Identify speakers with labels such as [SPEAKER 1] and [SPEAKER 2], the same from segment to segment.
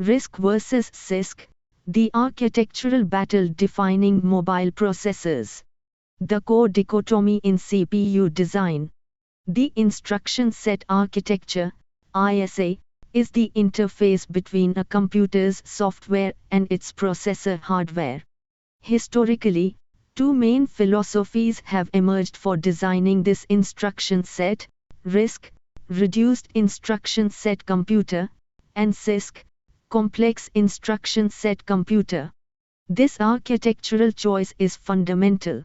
[SPEAKER 1] RISC versus CISC, the architectural battle defining mobile processors. The core dichotomy in CPU design. The instruction set architecture, ISA, is the interface between a computer's software and its processor hardware. Historically, two main philosophies have emerged for designing this instruction set: RISC, reduced instruction set computer, and CISC, complex instruction set computer. This architectural choice is fundamental.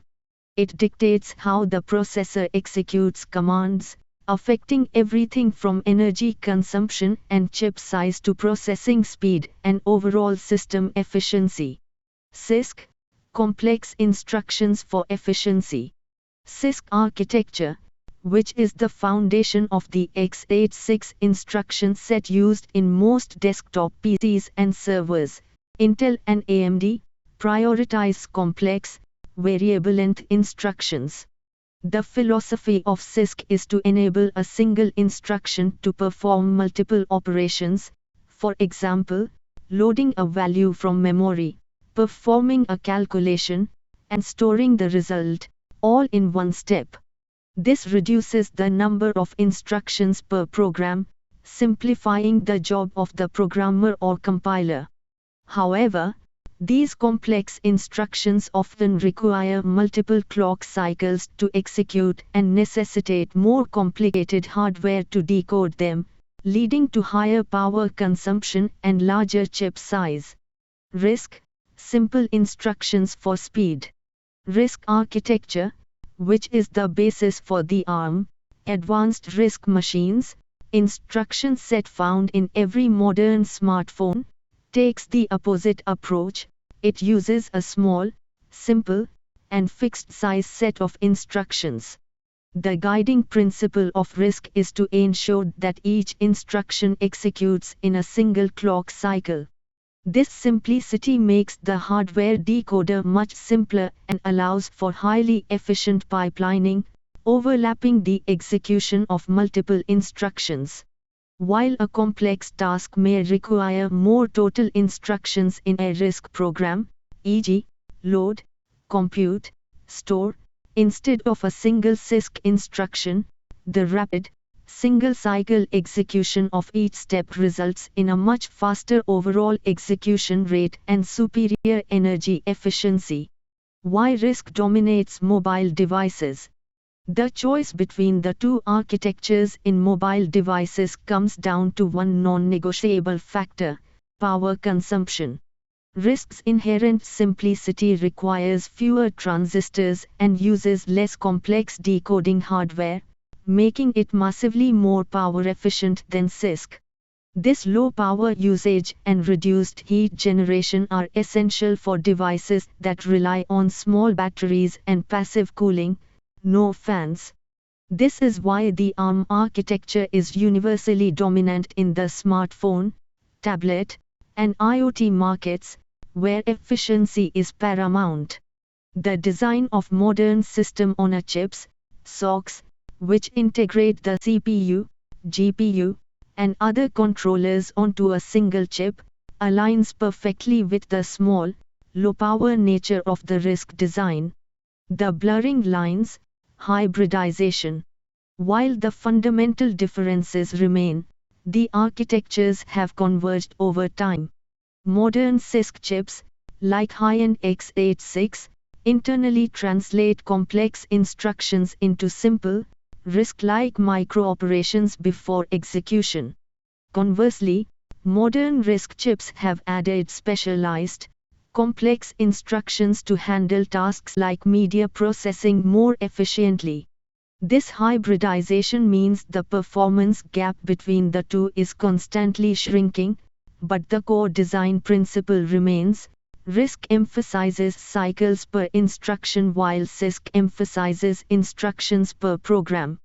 [SPEAKER 1] It dictates how the processor executes commands, affecting everything from energy consumption and chip size to processing speed and overall system efficiency. CISC, complex instructions for efficiency. CISC architecture, which is the foundation of the x86 instruction set used in most desktop PCs and servers, Intel and AMD, prioritize complex, variable-length instructions. The philosophy of CISC is to enable a single instruction to perform multiple operations, for example, loading a value from memory, performing a calculation, and storing the result, all in one step. This reduces the number of instructions per program, simplifying the job of the programmer or compiler. However, these complex instructions often require multiple clock cycles to execute and necessitate more complicated hardware to decode them, leading to higher power consumption and larger chip size. RISC, simple instructions for speed. RISC architecture, which is the basis for the ARM, advanced RISC machines, instruction set found in every modern smartphone, takes the opposite approach. It uses a small, simple, and fixed size set of instructions. The guiding principle of RISC is to ensure that each instruction executes in a single clock cycle. This simplicity makes the hardware decoder much simpler and allows for highly efficient pipelining, overlapping the execution of multiple instructions. While a complex task may require more total instructions in a RISC program, e.g., load, compute, store, instead of a single CISC instruction, the rapid, single-cycle execution of each step results in a much faster overall execution rate and superior energy efficiency. Why RISC dominates mobile devices? The choice between the two architectures in mobile devices comes down to one non-negotiable factor: power consumption. RISC's inherent simplicity requires fewer transistors and uses less complex decoding hardware, making it massively more power efficient than CISC. This low power usage and reduced heat generation are essential for devices that rely on small batteries and passive cooling, no fans. This is why the ARM architecture is universally dominant in the smartphone, tablet, and IoT markets, where efficiency is paramount. The design of modern system-on-a-chips, SoCs, which integrate the CPU, GPU, and other controllers onto a single chip, aligns perfectly with the small, low-power nature of the RISC design. The blurring lines, hybridization. While the fundamental differences remain, the architectures have converged over time. Modern CISC chips, like high-end x86, internally translate complex instructions into simple, RISC-like microoperations before execution. Conversely, modern RISC chips have added specialized, complex instructions to handle tasks like media processing more efficiently. This hybridization means the performance gap between the two is constantly shrinking, but the core design principle remains. RISC emphasizes cycles per instruction while CISC emphasizes instructions per program.